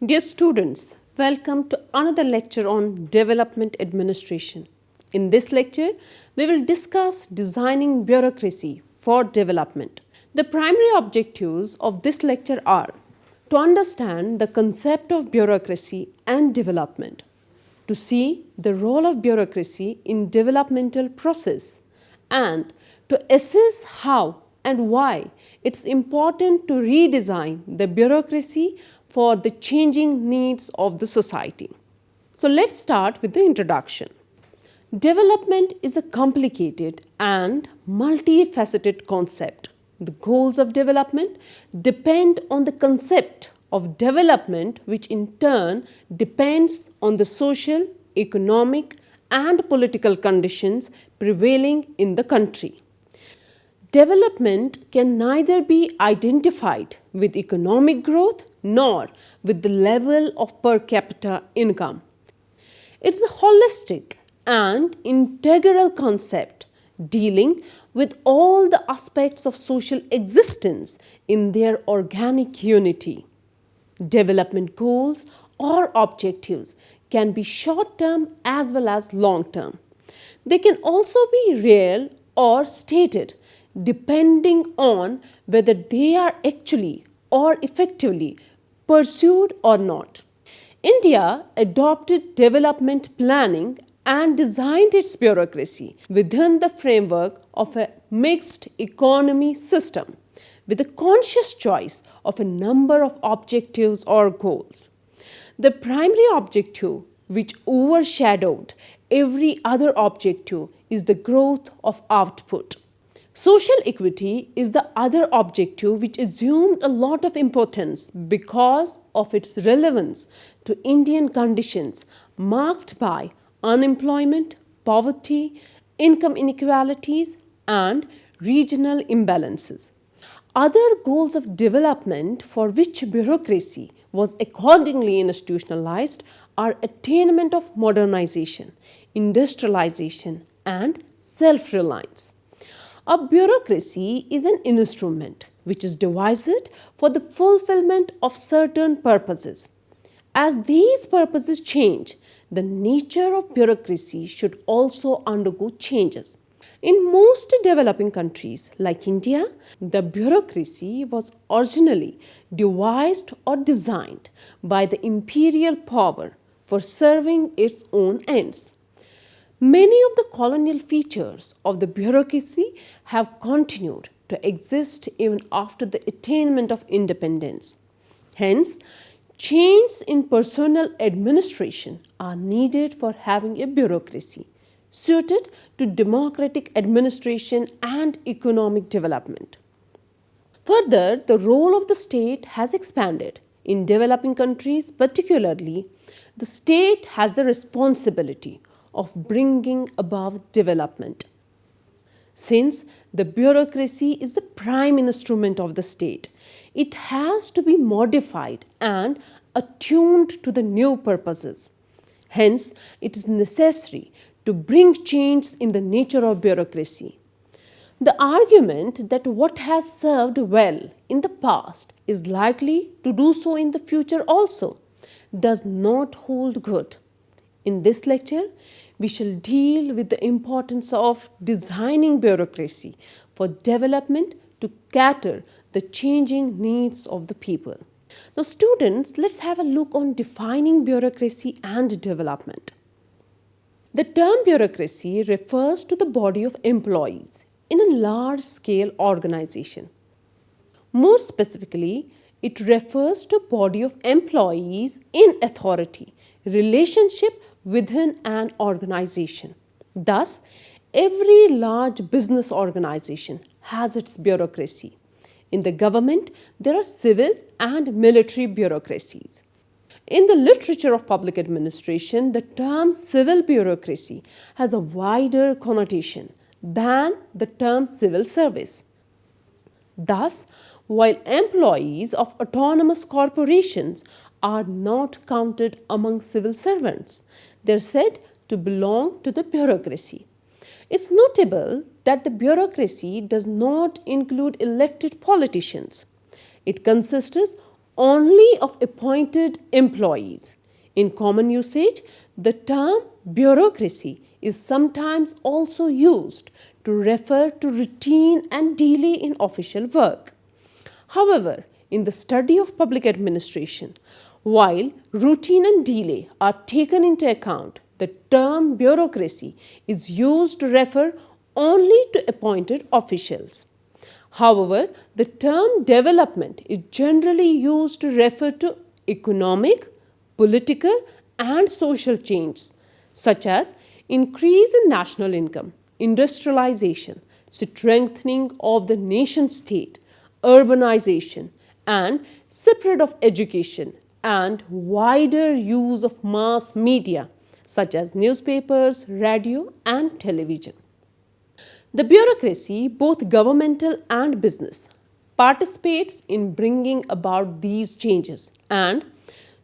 Dear students, welcome to another lecture on development administration. In this lecture, we will discuss designing bureaucracy for development. The primary objectives of this lecture are to understand the concept of bureaucracy and development, to see the role of bureaucracy in developmental process, and to assess how and why it's important to redesign the bureaucracy for the changing needs of the society. So let's start with the introduction. Development is a complicated and multifaceted concept. The goals of development depend on the concept of development, which in turn depends on the social, economic, and political conditions prevailing in the country. Development can neither be identified with economic growth nor with the level of per capita income. It's a holistic and integral concept dealing with all the aspects of social existence in their organic unity. Development goals or objectives can be short-term as well as long-term. They can also be real or stated depending on whether they are actually or effectively pursued or not. India adopted development planning and designed its bureaucracy within the framework of a mixed economy system with a conscious choice of a number of objectives or goals. The primary objective, which overshadowed every other objective, is the growth of output. Social equity is the other objective, which assumed a lot of importance because of its relevance to Indian conditions marked by unemployment, poverty, income inequalities, and regional imbalances. Other goals of development for which bureaucracy was accordingly institutionalized are attainment of modernization, industrialization, and self-reliance. A bureaucracy is an instrument which is devised for the fulfillment of certain purposes. As these purposes change, the nature of bureaucracy should also undergo changes. In most developing countries like India, the bureaucracy was originally devised or designed by the imperial power for serving its own ends. Many of the colonial features of the bureaucracy have continued to exist even after the attainment of independence. Hence, changes in personnel administration are needed for having a bureaucracy suited to democratic administration and economic development. Further, the role of the state has expanded. In developing countries, particularly, the state has the responsibility of bringing about development. Since the bureaucracy is the prime instrument of the state, it has to be modified and attuned to the new purposes. Hence, it is necessary to bring change in the nature of bureaucracy. The argument that what has served well in the past is likely to do so in the future also does not hold good. In this lecture, we shall deal with the importance of designing bureaucracy for development to cater the changing needs of the people. Now, students, let's have a look on defining bureaucracy and development. The term bureaucracy refers to the body of employees in a large-scale organization. More specifically, it refers to a body of employees in authority, relationship within an organization. Thus, every large business organization has its bureaucracy. In the government, there are civil and military bureaucracies. In the literature of public administration, the term civil bureaucracy has a wider connotation than the term civil service. Thus, while employees of autonomous corporations are not counted among civil servants, they are said to belong to the bureaucracy. It's notable that the bureaucracy does not include elected politicians. It consists only of appointed employees. In common usage, the term bureaucracy is sometimes also used to refer to routine and delay in official work. However, in the study of public administration, while routine and delay are taken into account, the term bureaucracy is used to refer only to appointed officials. However, the term development is generally used to refer to economic, political, and social changes, such as increase in national income, industrialization, strengthening of the nation state, urbanization, and spread of education, and wider use of mass media, such as newspapers, radio, and television. The bureaucracy, both governmental and business, participates in bringing about these changes and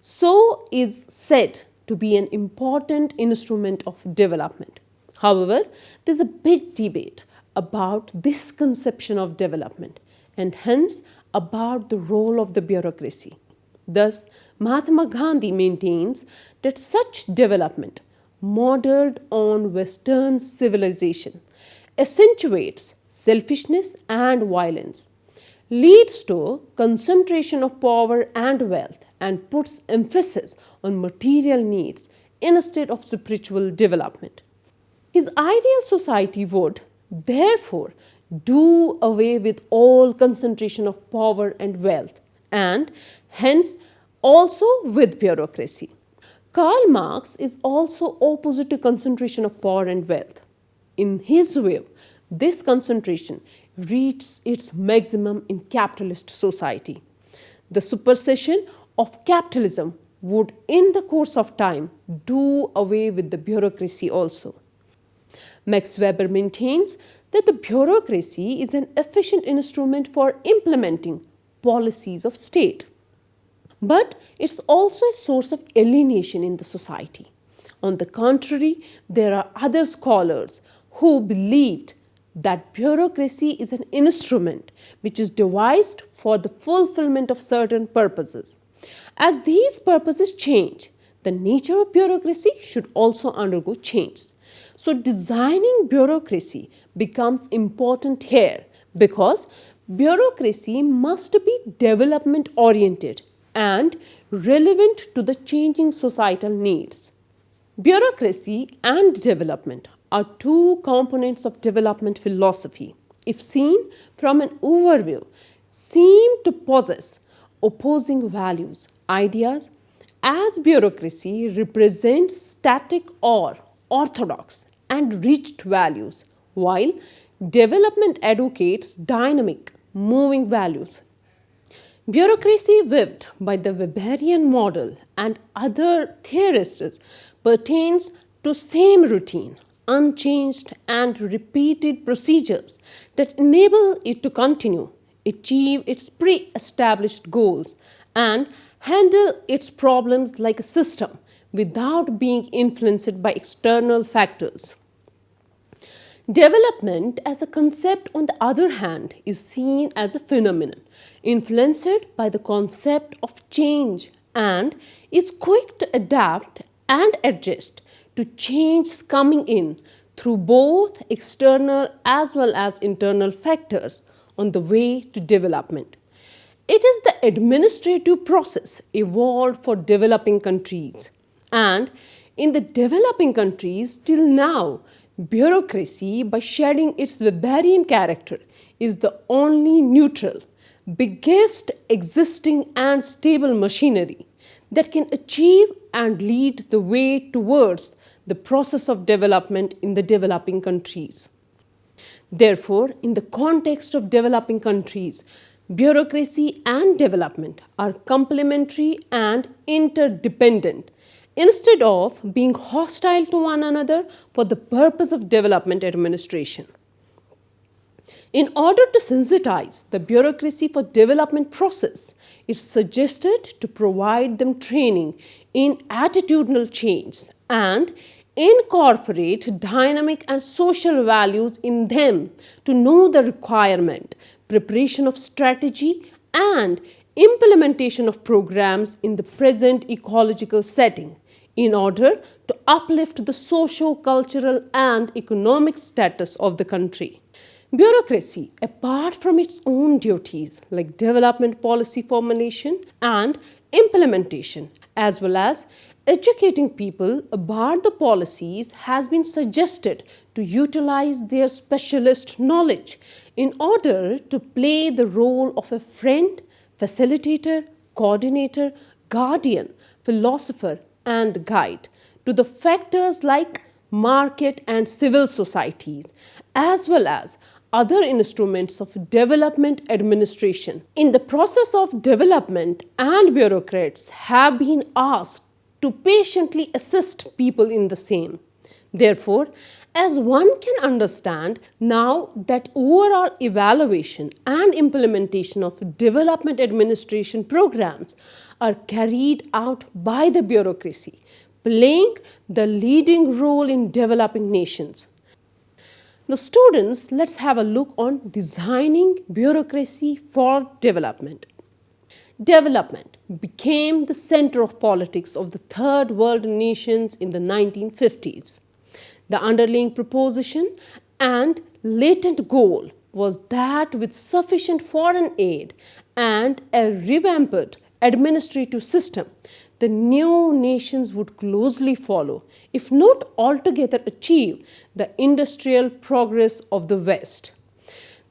so is said to be an important instrument of development. However, there is a big debate about this conception of development and hence about the role of the bureaucracy. Thus, Mahatma Gandhi maintains that such development, modeled on Western civilization, accentuates selfishness and violence, leads to concentration of power and wealth, and puts emphasis on material needs instead of spiritual development. His ideal society would, therefore, do away with all concentration of power and wealth, and hence also with bureaucracy. Karl Marx is also opposite to concentration of power and wealth. In his view, this concentration reaches its maximum in capitalist society. The supersession of capitalism would, in the course of time, do away with the bureaucracy also. Max Weber maintains that the bureaucracy is an efficient instrument for implementing policies of state. But it's also a source of alienation in the society. On the contrary, there are other scholars who believed that bureaucracy is an instrument which is devised for the fulfillment of certain purposes. As these purposes change, the nature of bureaucracy should also undergo change. So, designing bureaucracy becomes important here because bureaucracy must be development oriented and relevant to the changing societal needs. Bureaucracy and development are two components of development philosophy, if seen from an overview, seem to possess opposing values, ideas, as bureaucracy represents static or orthodox and rigid values, while development advocates dynamic, moving values. Bureaucracy, weaved by the Weberian model and other theorists, pertains to same routine, unchanged and repeated procedures that enable it to continue, achieve its pre-established goals, and handle its problems like a system without being influenced by external factors. Development as a concept, on the other hand, is seen as a phenomenon influenced by the concept of change and is quick to adapt and adjust to changes coming in through both external as well as internal factors on the way to development. It is the administrative process evolved for developing countries, and in the developing countries till now, bureaucracy, by shedding its Weberian character, is the only neutral, biggest existing and stable machinery that can achieve and lead the way towards the process of development in the developing countries. Therefore, in the context of developing countries, bureaucracy and development are complementary and interdependent instead of being hostile to one another for the purpose of development administration. In order to sensitize the bureaucracy for development process, it's suggested to provide them training in attitudinal change and incorporate dynamic and social values in them to know the requirement, preparation of strategy, and implementation of programs in the present ecological setting in order to uplift the socio-cultural and economic status of the country. Bureaucracy, apart from its own duties like development policy formulation and implementation, as well as educating people about the policies, has been suggested to utilize their specialist knowledge in order to play the role of a friend, facilitator, coordinator, guardian, philosopher, and guide to the factors like market and civil societies, as well as other instruments of development administration. In the process of development, and bureaucrats have been asked to patiently assist people in the same. Therefore, as one can understand now that overall evaluation and implementation of development administration programs are carried out by the bureaucracy, playing the leading role in developing nations. Now, students, let's have a look on designing bureaucracy for development. Development became the center of politics of the third world nations in the 1950s. The underlying proposition and latent goal was that with sufficient foreign aid and a revamped administrative system, the new nations would closely follow, if not altogether achieve, the industrial progress of the West.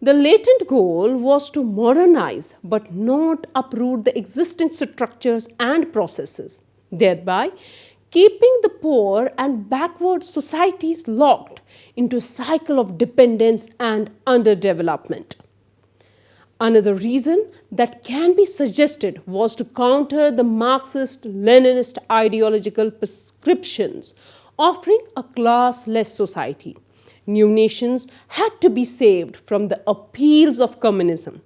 The latent goal was to modernize but not uproot the existing structures and processes, thereby keeping the poor and backward societies locked into a cycle of dependence and underdevelopment. Another reason that can be suggested was to counter the Marxist-Leninist ideological prescriptions, offering a class-less society. New nations had to be saved from the appeals of communism.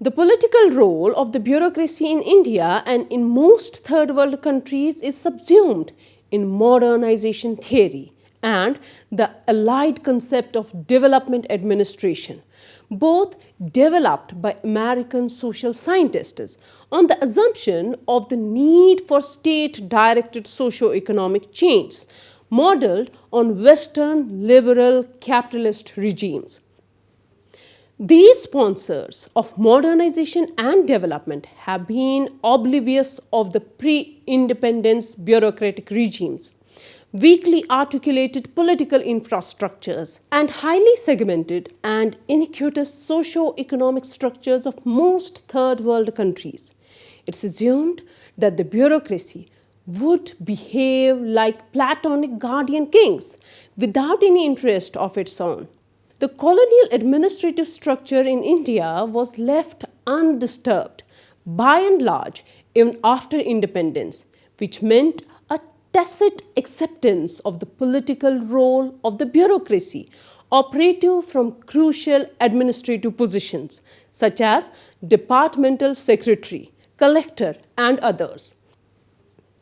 The political role of the bureaucracy in India and in most third world countries is subsumed in modernization theory and the allied concept of development administration, both developed by American social scientists on the assumption of the need for state-directed socio-economic change modeled on Western liberal capitalist regimes. These sponsors of modernization and development have been oblivious of the pre-independence bureaucratic regimes, weakly articulated political infrastructures, and highly segmented and iniquitous socio-economic structures of most third world countries. It's assumed that the bureaucracy would behave like Platonic guardian kings without any interest of its own. The colonial administrative structure in India was left undisturbed by and large even after independence, which meant a tacit acceptance of the political role of the bureaucracy operative from crucial administrative positions such as departmental secretary, collector, and others.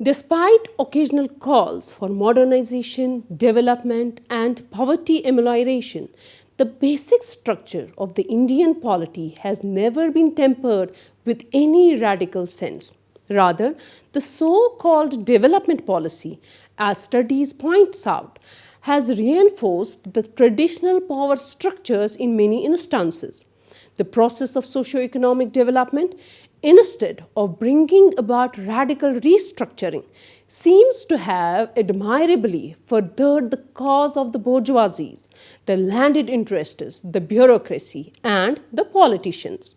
Despite occasional calls for modernization, development, and poverty amelioration, the basic structure of the Indian polity has never been tempered with any radical sense. Rather, the so-called development policy, as studies points out, has reinforced the traditional power structures in many instances. The process of socio-economic development, instead of bringing about radical restructuring, seems to have admirably furthered the cause of the bourgeoisie, the landed interests, the bureaucracy, and the politicians.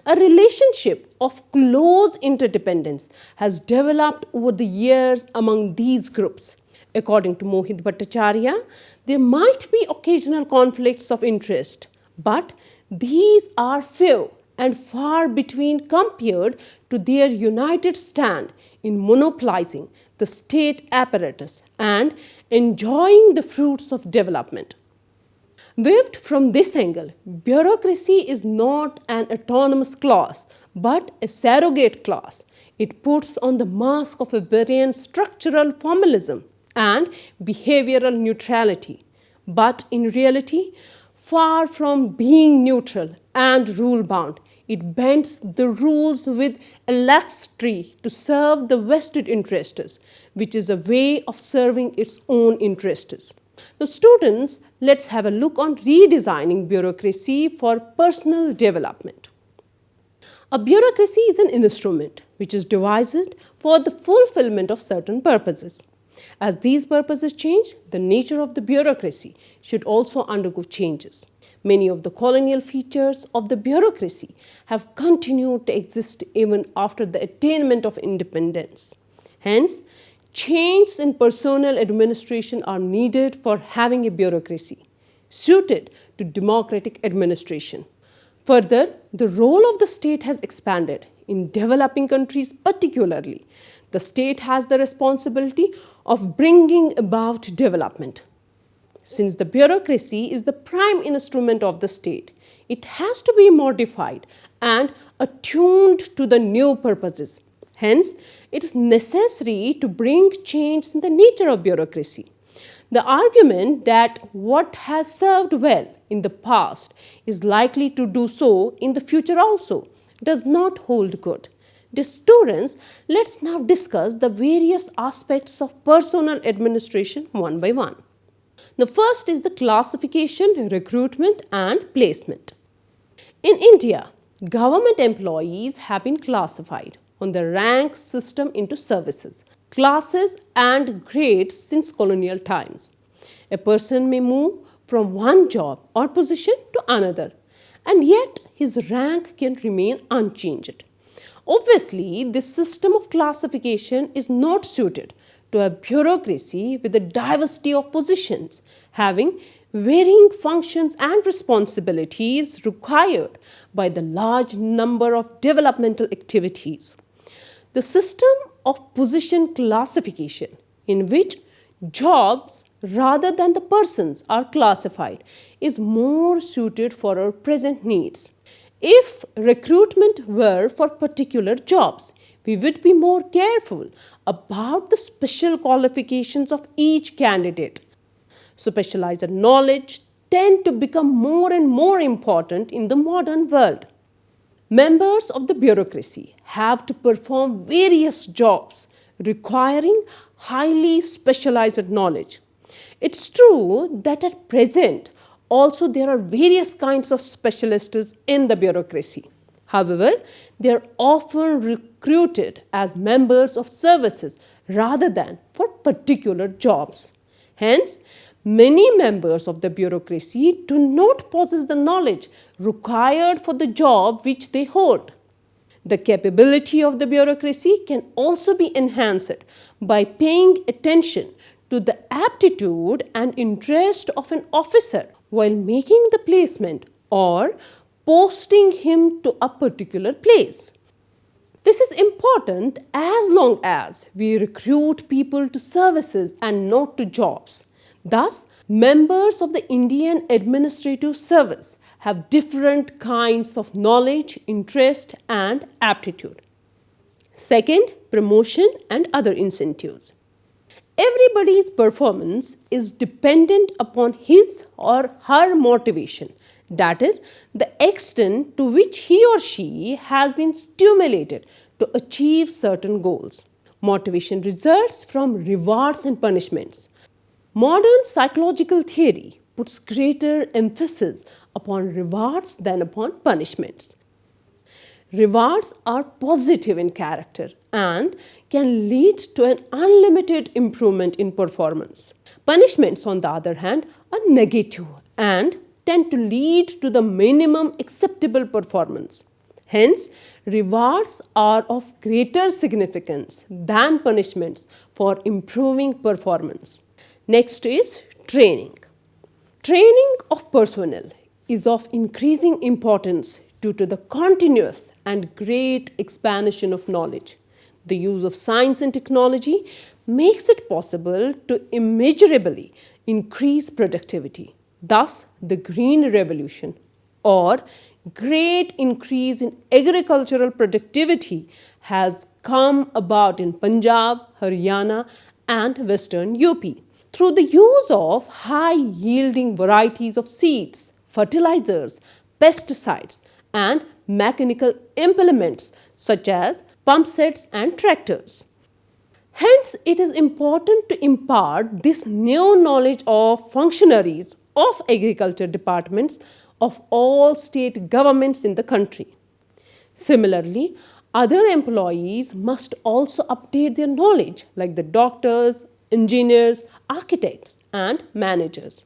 A relationship of close interdependence has developed over the years among these groups. According to Mohit Bhattacharya, there might be occasional conflicts of interest, but these are few and far between compared to their united stand in monopolizing the state apparatus and enjoying the fruits of development. Viewed from this angle, bureaucracy is not an autonomous class but a surrogate class. It puts on the mask of a variant structural formalism and behavioral neutrality. But in reality, far from being neutral and rule-bound. It bends the rules with alacrity to serve the vested interests, which is a way of serving its own interests. Now, students, let's have a look on redesigning bureaucracy for personal development. A bureaucracy is an instrument which is devised for the fulfillment of certain purposes. As these purposes change, the nature of the bureaucracy should also undergo changes. Many of the colonial features of the bureaucracy have continued to exist even after the attainment of independence. Hence, changes in personal administration are needed for having a bureaucracy suited to democratic administration. Further, the role of the state has expanded. In developing countries particularly, the state has the responsibility of bringing about development. Since the bureaucracy is the prime instrument of the state, it has to be modified and attuned to the new purposes. Hence, it is necessary to bring change in the nature of bureaucracy. The argument that what has served well in the past is likely to do so in the future also does not hold good. Dear students, let's now discuss the various aspects of personal administration one by one. The first is the classification, recruitment, and placement. In India, government employees have been classified on the rank system into services, classes, and grades since colonial times. A person may move from one job or position to another, and yet his rank can remain unchanged. Obviously, this system of classification is not suited to a bureaucracy with a diversity of positions, having varying functions and responsibilities required by the large number of developmental activities. The system of position classification, in which jobs rather than the persons are classified, is more suited for our present needs. If recruitment were for particular jobs, we would be more careful about the special qualifications of each candidate. Specialized knowledge tend to become more and more important in the modern world. Members of the bureaucracy have to perform various jobs requiring highly specialized knowledge. It's true that at present also there are various kinds of specialists in the bureaucracy. However, they are often recruited as members of services rather than for particular jobs. Hence, many members of the bureaucracy do not possess the knowledge required for the job which they hold. The capability of the bureaucracy can also be enhanced by paying attention to the aptitude and interest of an officer while making the placement or posting him to a particular place. This is important as long as we recruit people to services and not to jobs. Thus, members of the Indian administrative service have different kinds of knowledge, interest, and aptitude. Second, promotion and other incentives. Everybody's performance is dependent upon his or her motivation, that is, the extent to which he or she has been stimulated to achieve certain goals. Motivation results from rewards and punishments. Modern psychological theory puts greater emphasis upon rewards than upon punishments. Rewards are positive in character and can lead to an unlimited improvement in performance. Punishments, on the other hand, are negative and tend to lead to the minimum acceptable performance. Hence, rewards are of greater significance than punishments for improving performance. Next is training. Training of personnel is of increasing importance due to the continuous and great expansion of knowledge. The use of science and technology makes it possible to immeasurably increase productivity. Thus, the Green Revolution or great increase in agricultural productivity has come about in Punjab, Haryana, and Western UP. Through the use of high-yielding varieties of seeds, fertilizers, pesticides, and mechanical implements such as pump sets and tractors. Hence, it is important to impart this new knowledge of functionaries of agriculture departments of all state governments in the country. Similarly, other employees must also update their knowledge, like the doctors, engineers, architects, and managers.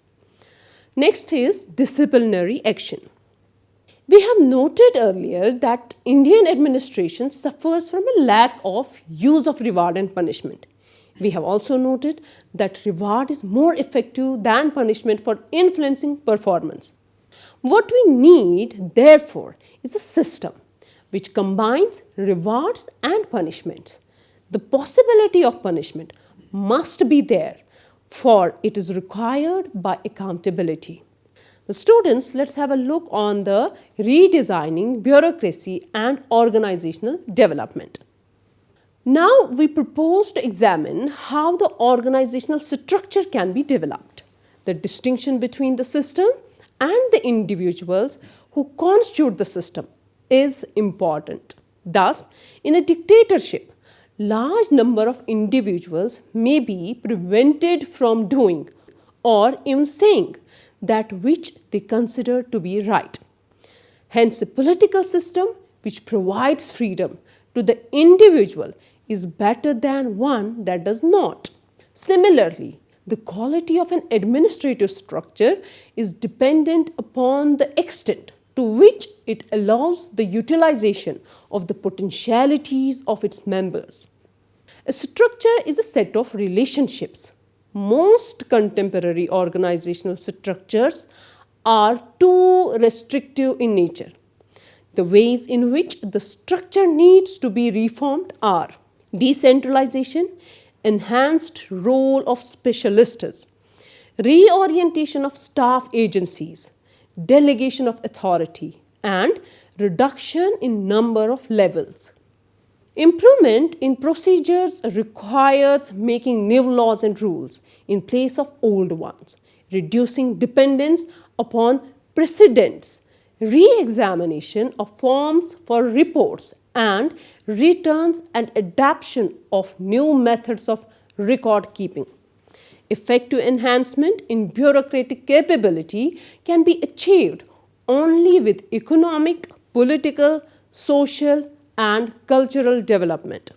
Next is disciplinary action. We have noted earlier that Indian administration suffers from a lack of use of reward and punishment. We have also noted that reward is more effective than punishment for influencing performance. What we need, therefore, is a system which combines rewards and punishments. The possibility of punishment must be there, for it is required by accountability. The students, let's have a look on the redesigning bureaucracy and organizational development. Now we propose to examine how the organizational structure can be developed. The distinction between the system and the individuals who constitute the system is important. Thus, in a dictatorship, large number of individuals may be prevented from doing or even saying that which they consider to be right. Hence, a political system which provides freedom to the individual is better than one that does not. Similarly, the quality of an administrative structure is dependent upon the extent to which it allows the utilization of the potentialities of its members. A structure is a set of relationships. Most contemporary organizational structures are too restrictive in nature. The ways in which the structure needs to be reformed are decentralization, enhanced role of specialists, reorientation of staff agencies, delegation of authority, and reduction in number of levels. Improvement in procedures requires making new laws and rules in place of old ones, reducing dependence upon precedents, re-examination of forms for reports and returns, and adoption of new methods of record keeping. Effective enhancement in bureaucratic capability can be achieved only with economic, political, social, and cultural development.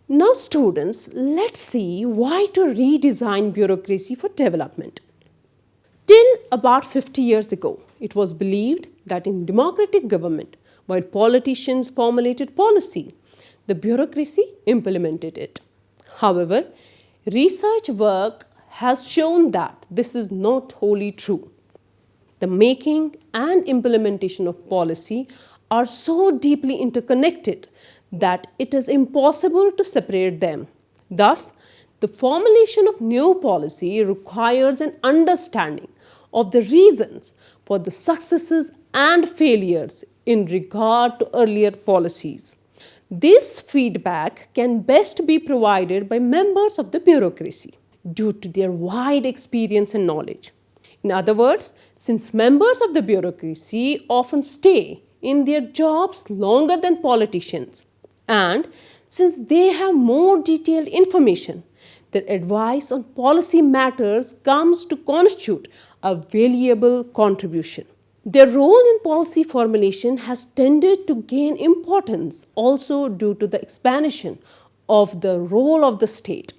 Now students, let's see why to redesign bureaucracy for development. Till about 50 years ago, it was believed that in democratic government, while politicians formulated policy, the bureaucracy implemented it. However, research work has shown that this is not wholly true. The making and implementation of policy are so deeply interconnected that it is impossible to separate them. Thus, the formulation of new policy requires an understanding of the reasons for the successes and failures in regard to earlier policies. This feedback can best be provided by members of the bureaucracy due to their wide experience and knowledge. In other words, since members of the bureaucracy often stay in their jobs longer than politicians, and since they have more detailed information, their advice on policy matters comes to constitute a valuable contribution. Their role in policy formulation has tended to gain importance also due to the expansion of the role of the state.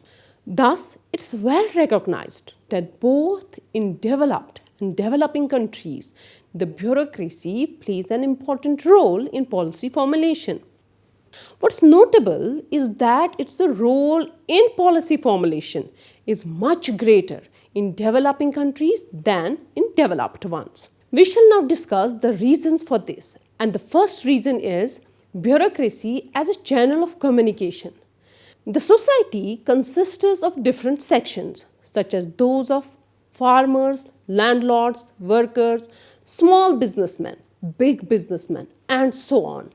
Thus, it's well recognized that both in developed and developing countries, the bureaucracy plays an important role in policy formulation. What's notable is that its role in policy formulation is much greater in developing countries than in developed ones. We shall now discuss the reasons for this, and the first reason is bureaucracy as a channel of communication. The society consists of different sections, such as those of farmers, landlords, workers, small businessmen, big businessmen, and so on.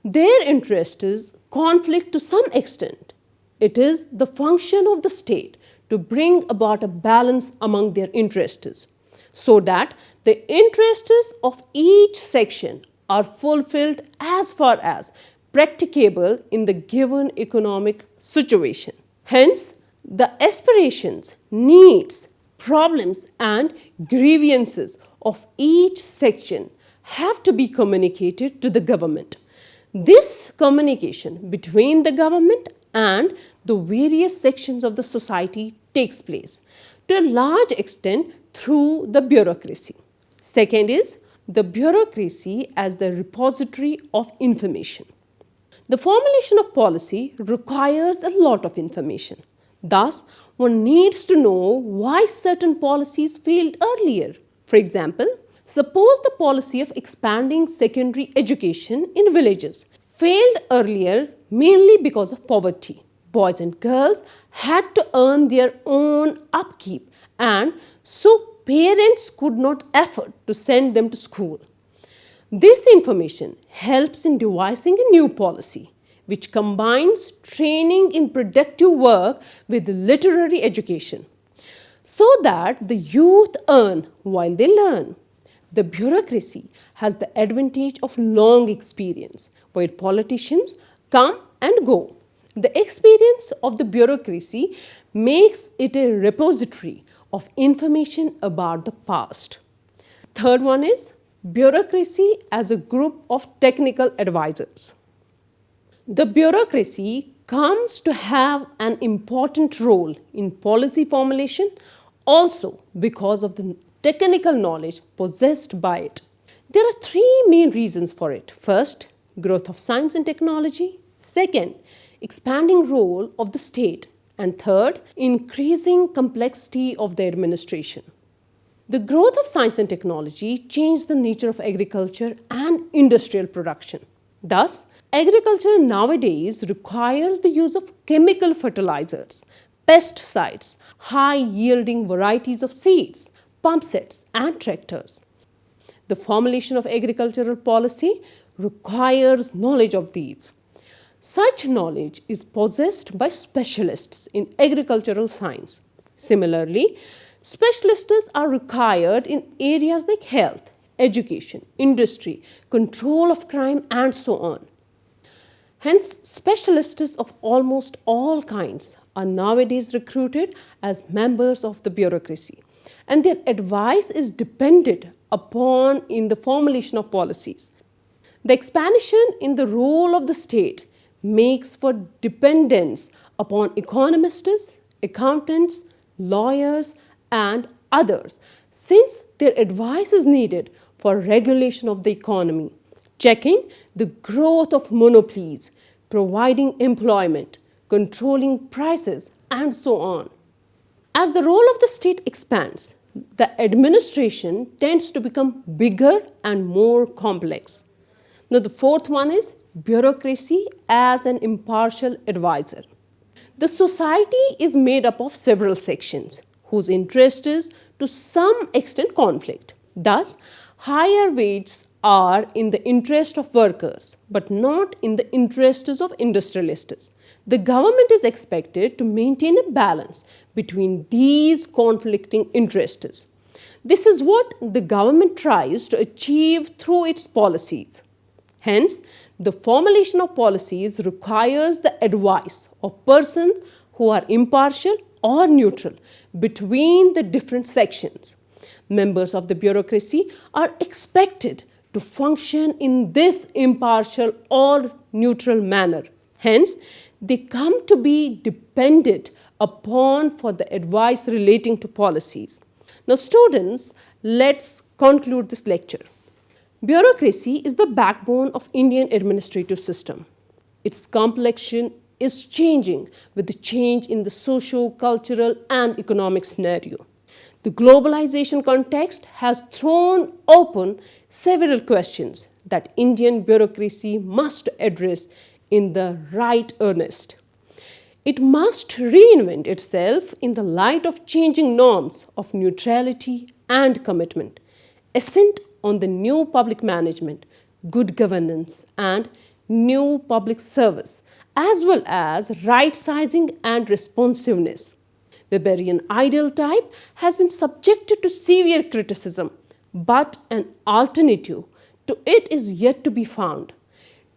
Their interests conflict to some extent. It is the function of the state to bring about a balance among their interests. so that the interests of each section are fulfilled as far as practicable in the given economic situation. Hence, the aspirations, needs, problems and grievances of each section have to be communicated to the government. This communication between the government and the various sections of the society takes place to a large extent through the bureaucracy. Second is the bureaucracy as the repository of information. The formulation of policy requires a lot of information. Thus, one needs to know why certain policies failed earlier. For example, suppose the policy of expanding secondary education in villages failed earlier mainly because of poverty. Boys and girls had to earn their own upkeep, and so parents could not afford to send them to school. This information helps in devising a new policy which combines training in productive work with literary education so that the youth earn while they learn. The bureaucracy has the advantage of long experience, where politicians come and go. The experience of the bureaucracy makes it a repository of information about the past. Third one is bureaucracy as a group of technical advisors. The bureaucracy comes to have an important role in policy formulation also because of the technical knowledge possessed by it. There are three main reasons for it. First, growth of science and technology. Second, expanding role of the state. And third, increasing complexity of the administration. The growth of science and technology changed the nature of agriculture and industrial production. Thus, agriculture nowadays requires the use of chemical fertilizers, pesticides, high-yielding varieties of seeds, pump sets and tractors. The formulation of agricultural policy requires knowledge of these. Such knowledge is possessed by specialists in agricultural science. Similarly, specialists are required in areas like health, education, industry, control of crime and so on. Hence, specialists of almost all kinds are nowadays recruited as members of the bureaucracy, and their advice is depended upon in the formulation of policies. The expansion in the role of the state makes for dependence upon economists, accountants, lawyers, and others, since their advice is needed for regulation of the economy, checking the growth of monopolies, providing employment, controlling prices, and so on. As the role of the state expands, the administration tends to become bigger and more complex. Now, the fourth one is bureaucracy as an impartial advisor. The society is made up of several sections whose interest is to some extent conflict. Thus, higher wages are in the interest of workers but not in the interests of industrialists. The government is expected to maintain a balance between these conflicting interests. This is what the government tries to achieve through its policies. Hence, the formulation of policies requires the advice of persons who are impartial or neutral between the different sections. Members of the bureaucracy are expected to function in this impartial or neutral manner. Hence, they come to be depended upon for the advice relating to policies. Now, students, let's conclude this lecture. Bureaucracy is the backbone of Indian administrative system. Its complexion is changing with the change in the socio-cultural and economic scenario. The globalization context has thrown open several questions that Indian bureaucracy must address in the right earnest. It must reinvent itself in the light of changing norms of neutrality and commitment, assent on the new public management, good governance, and new public service, as well as right sizing and responsiveness. Weberian ideal type has been subjected to severe criticism, but an alternative to it is yet to be found.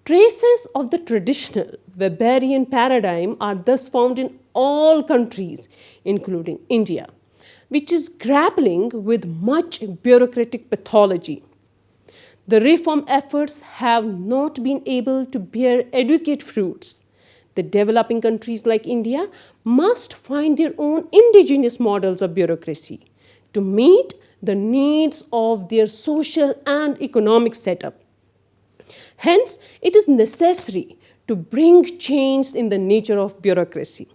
Traces of the traditional Weberian paradigm are thus found in all countries, including India, which is grappling with much bureaucratic pathology. The reform efforts have not been able to bear adequate fruits. The developing countries like India must find their own indigenous models of bureaucracy to meet the needs of their social and economic setup. Hence, it is necessary to bring change in the nature of bureaucracy.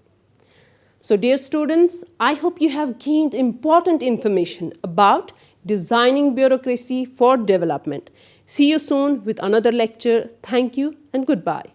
So, dear students, I hope you have gained important information about designing bureaucracy for development. See you soon with another lecture. Thank you and goodbye.